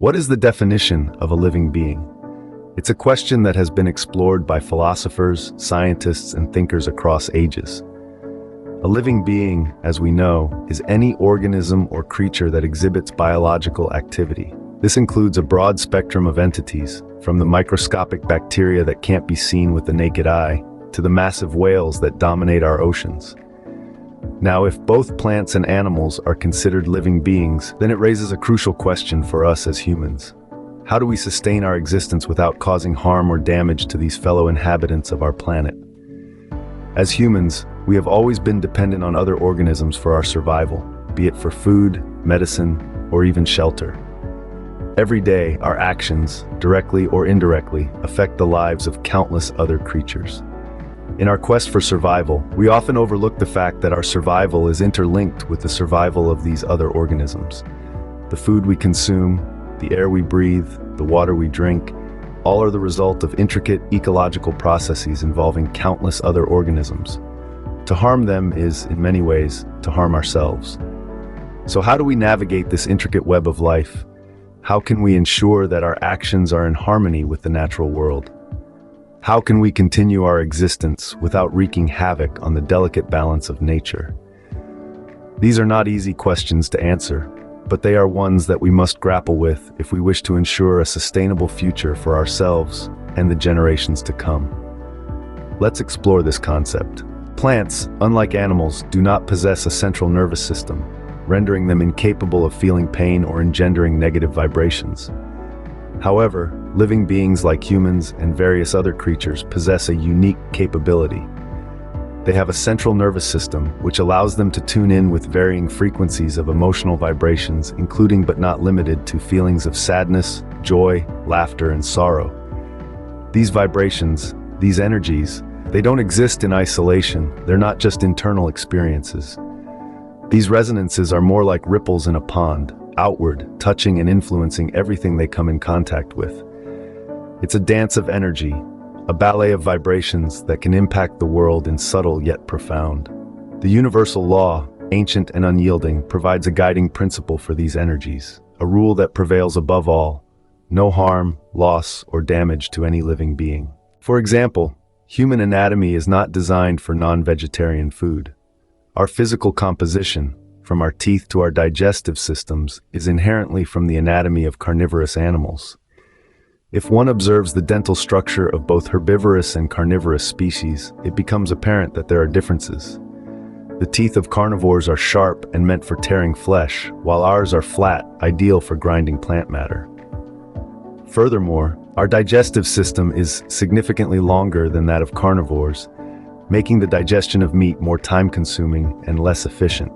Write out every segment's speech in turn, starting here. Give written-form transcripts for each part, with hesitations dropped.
What is the definition of a living being? It's a question that has been explored by philosophers, scientists, and thinkers across ages. A living being, as we know, is any organism or creature that exhibits biological activity. This includes a broad spectrum of entities, from the microscopic bacteria that can't be seen with the naked eye, to the massive whales that dominate our oceans. Now, if both plants and animals are considered living beings, then it raises a crucial question for us as humans. How do we sustain our existence without causing harm or damage to these fellow inhabitants of our planet? As humans, we have always been dependent on other organisms for our survival, be it for food, medicine, or even shelter. Every day, our actions, directly or indirectly, affect the lives of countless other creatures. In our quest for survival, we often overlook the fact that our survival is interlinked with the survival of these other organisms. The food we consume, the air we breathe, the water we drink, all are the result of intricate ecological processes involving countless other organisms. To harm them is, in many ways, to harm ourselves. So how do we navigate this intricate web of life? How can we ensure that our actions are in harmony with the natural world? How can we continue our existence without wreaking havoc on the delicate balance of nature? These are not easy questions to answer, but they are ones that we must grapple with if we wish to ensure a sustainable future for ourselves and the generations to come. Let's explore this concept. Plants, unlike animals, do not possess a central nervous system, rendering them incapable of feeling pain or engendering negative vibrations. However, living beings like humans and various other creatures possess a unique capability. They have a central nervous system which allows them to tune in with varying frequencies of emotional vibrations, including but not limited to feelings of sadness, joy, laughter, and sorrow. These vibrations, these energies, they don't exist in isolation. They're not just internal experiences. These resonances are more like ripples in a pond, outward, touching and influencing everything they come in contact with. It's a dance of energy, a ballet of vibrations that can impact the world in subtle yet profound. The universal law, ancient and unyielding, provides a guiding principle for these energies, a rule that prevails above all: no harm, loss, or damage to any living being. For example, human anatomy is not designed for non-vegetarian food. Our physical composition, from our teeth to our digestive systems, is inherently from the anatomy of carnivorous animals. If one observes the dental structure of both herbivorous and carnivorous species, it becomes apparent that there are differences. The teeth of carnivores are sharp and meant for tearing flesh, while ours are flat, ideal for grinding plant matter. Furthermore, our digestive system is significantly longer than that of carnivores, making the digestion of meat more time-consuming and less efficient.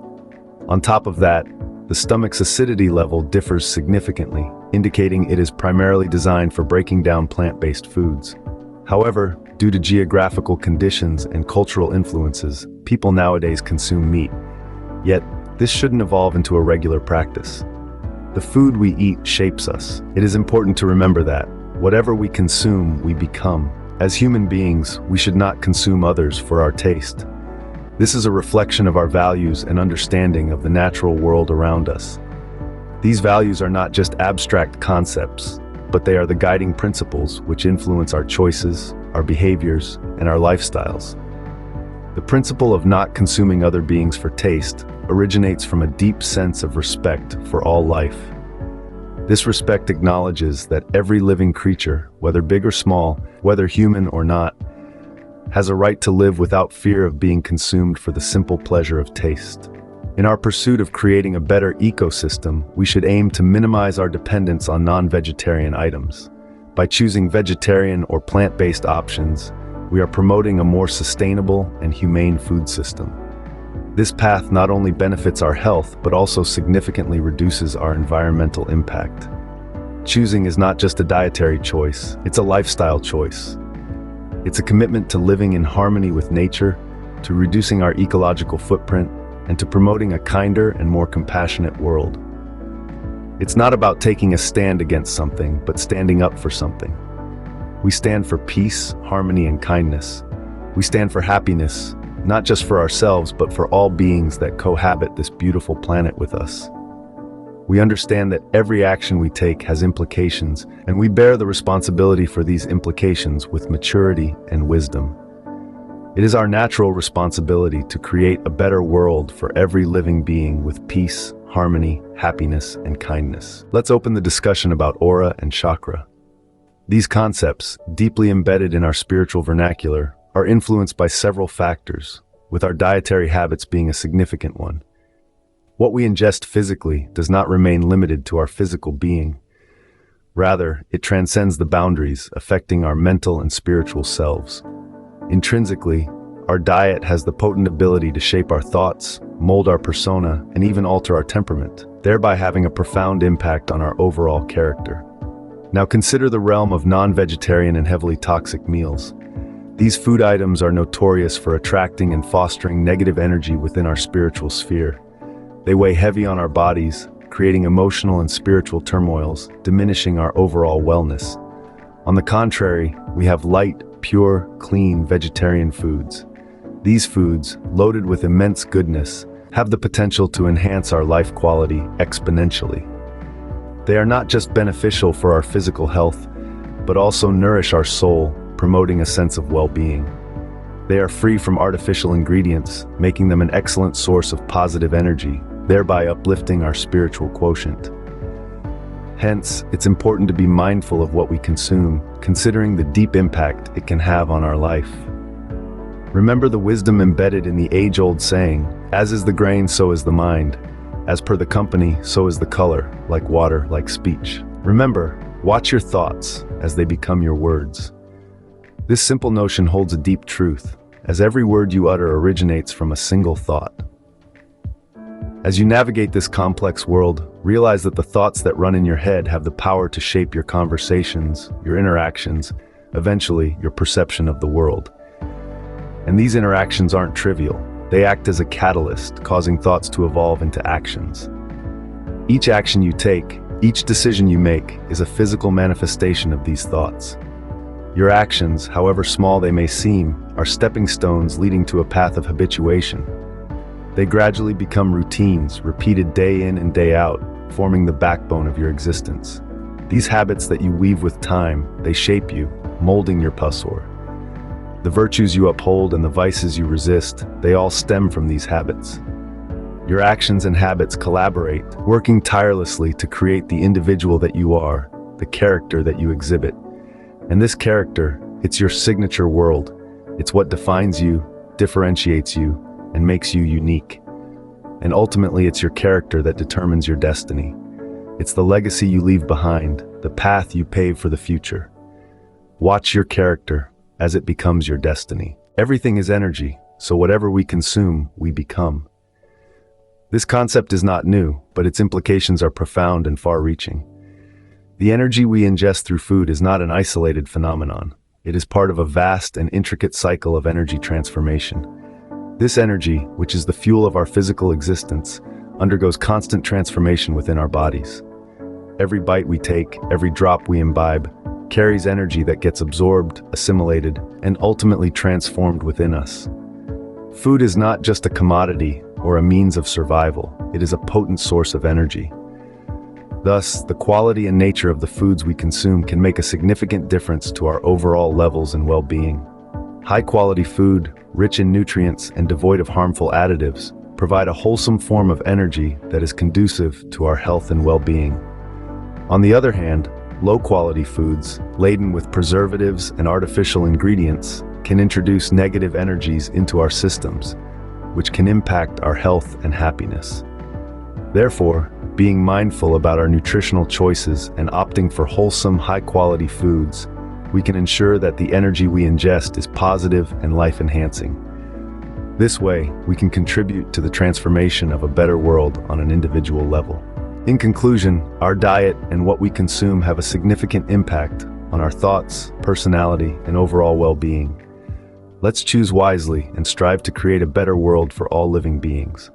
On top of that, the stomach's acidity level differs significantly, indicating it is primarily designed for breaking down plant-based foods. However, due to geographical conditions and cultural influences, people nowadays consume meat. Yet, this shouldn't evolve into a regular practice. The food we eat shapes us. It is important to remember that whatever we consume, we become. As human beings, we should not consume others for our taste. This is a reflection of our values and understanding of the natural world around us. These values are not just abstract concepts, but they are the guiding principles which influence our choices, our behaviors, and our lifestyles. The principle of not consuming other beings for taste originates from a deep sense of respect for all life. This respect acknowledges that every living creature, whether big or small, whether human or not, has a right to live without fear of being consumed for the simple pleasure of taste. In our pursuit of creating a better ecosystem, we should aim to minimize our dependence on non-vegetarian items. By choosing vegetarian or plant-based options, we are promoting a more sustainable and humane food system. This path not only benefits our health, but also significantly reduces our environmental impact. Choosing is not just a dietary choice, it's a lifestyle choice. It's a commitment to living in harmony with nature, to reducing our ecological footprint, and to promoting a kinder and more compassionate world. It's not about taking a stand against something, but standing up for something. We stand for peace, harmony, and kindness. We stand for happiness, not just for ourselves, but for all beings that cohabit this beautiful planet with us. We understand that every action we take has implications, and we bear the responsibility for these implications with maturity and wisdom. It is our natural responsibility to create a better world for every living being with peace, harmony, happiness, and kindness. Let's open the discussion about aura and chakra. These concepts, deeply embedded in our spiritual vernacular, are influenced by several factors, with our dietary habits being a significant one. What we ingest physically does not remain limited to our physical being. Rather, it transcends the boundaries, affecting our mental and spiritual selves. Intrinsically, our diet has the potent ability to shape our thoughts, mold our persona, and even alter our temperament, thereby having a profound impact on our overall character. Now consider the realm of non-vegetarian and heavily toxic meals. These food items are notorious for attracting and fostering negative energy within our spiritual sphere. They weigh heavy on our bodies, creating emotional and spiritual turmoils, diminishing our overall wellness. On the contrary, we have light, pure, clean vegetarian foods. These foods, loaded with immense goodness, have the potential to enhance our life quality exponentially. They are not just beneficial for our physical health, but also nourish our soul, promoting a sense of well-being. They are free from artificial ingredients, making them an excellent source of positive energy, thereby uplifting our spiritual quotient. Hence, it's important to be mindful of what we consume, considering the deep impact it can have on our life. Remember the wisdom embedded in the age-old saying, "As is the grain, so is the mind. As per the company, so is the color, like water, like speech." Remember, watch your thoughts as they become your words. This simple notion holds a deep truth, as every word you utter originates from a single thought. As you navigate this complex world, realize that the thoughts that run in your head have the power to shape your conversations, your interactions, eventually your perception of the world. And these interactions aren't trivial. They act as a catalyst, causing thoughts to evolve into actions. Each action you take, each decision you make, is a physical manifestation of these thoughts. Your actions, however small they may seem, are stepping stones leading to a path of habituation. They gradually become routines, repeated day in and day out, forming the backbone of your existence. These habits that you weave with time, they shape you, molding your pasor. The virtues you uphold and the vices you resist, they all stem from these habits. Your actions and habits collaborate, working tirelessly to create the individual that you are, the character that you exhibit. And this character, it's your signature world. It's what defines you, differentiates you, and makes you unique. And ultimately, it's your character that determines your destiny. It's the legacy you leave behind, the path you pave for the future. Watch your character as it becomes your destiny. Everything is energy, so whatever we consume, we become. This concept is not new, but its implications are profound and far-reaching. The energy we ingest through food is not an isolated phenomenon. It is part of a vast and intricate cycle of energy transformation. This energy, which is the fuel of our physical existence, undergoes constant transformation within our bodies. Every bite we take, every drop we imbibe, carries energy that gets absorbed, assimilated, and ultimately transformed within us. Food is not just a commodity or a means of survival, it is a potent source of energy. Thus, the quality and nature of the foods we consume can make a significant difference to our overall levels and well-being. High-quality food, rich in nutrients and devoid of harmful additives, provide a wholesome form of energy that is conducive to our health and well-being. On the other hand, low-quality foods, laden with preservatives and artificial ingredients, can introduce negative energies into our systems, which can impact our health and happiness. Therefore, being mindful about our nutritional choices and opting for wholesome, high-quality foods, we can ensure that the energy we ingest is positive and life-enhancing. This way, we can contribute to the transformation of a better world on an individual level. In conclusion, our diet and what we consume have a significant impact on our thoughts, personality, and overall well-being. Let's choose wisely and strive to create a better world for all living beings.